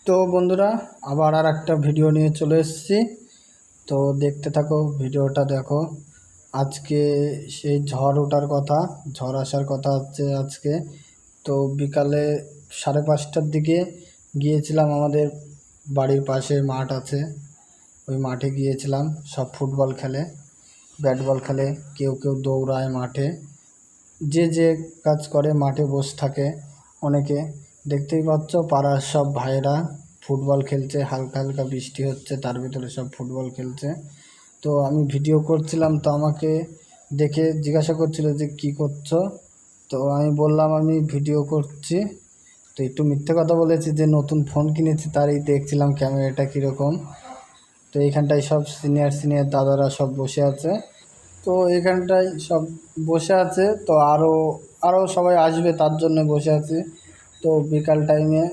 তো বন্ধুরা আবার আর একটা ভিডিও নিয়ে চলে এসেছি। তো দেখতে থাকো, ভিডিওটা দেখো। আজকে সেই ঝড় ওঠার কথা, ঝড় আসার কথা হচ্ছে আজকে। তো বিকালে 5:30টার দিকে গিয়েছিলাম, আমাদের বাড়ির পাশে মাঠ আছে, ওই মাঠে গিয়েছিলাম। সব ফুটবল খেলে, ব্যাট বল খেলে, কেউ কেউ দৌড়ায় মাঠে, যে যে কাজ করে মাঠে বসে থাকে অনেকে। দেখতেই পাচ্ছ পাড়ার সব ভাইয়েরা ফুটবল খেলছে, হালকা হালকা বৃষ্টি হচ্ছে, তার ভিতরে সব ফুটবল খেলছে। তো আমি ভিডিও করছিলাম, তো আমাকে দেখে জিজ্ঞাসা করছিল যে কী করছো। তো আমি বললাম আমি ভিডিও করছি। তো একটু মিথ্যে কথা বলেছি যে নতুন ফোন কিনেছি, তারই দেখছিলাম ক্যামেরাটা কীরকম। তো এইখানটায় সব সিনিয়র সিনিয়র দাদারা সব বসে আছে। তো এখানটায় সব বসে আছে, তো আরও সবাই আসবে তার জন্য বসে আছে। তো বিকাল টাইমে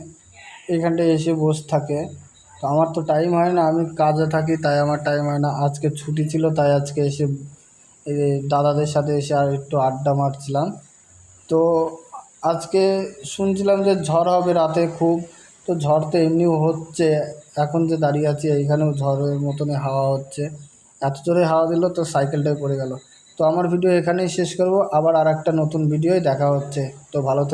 এখানটায় এসে বসে থাকে। তো আমার তো টাইম হয় না, আমি কাজে থাকি, তাই আমার টাইম হয় না। আজকে ছুটি ছিল, তাই আজকে এসে এই দাদাদের সাথে এসে আর একটু আড্ডা মারছিলাম। তো আজকে শুনছিলাম যে ঝড় হবে রাতে খুব। তো ঝড় তো এমনিও হচ্ছে, এখন যে দাঁড়িয়ে আছি এইখানেও ঝড়ের মতনই হাওয়া হচ্ছে। এত জোরে হাওয়া দিল তো সাইকেলটাই পড়ে গেল। তো আমার ভিডিও এখানেই শেষ করব, আবার আর একটা নতুন ভিডিওয় দেখা হচ্ছে। তো ভালো থেকো।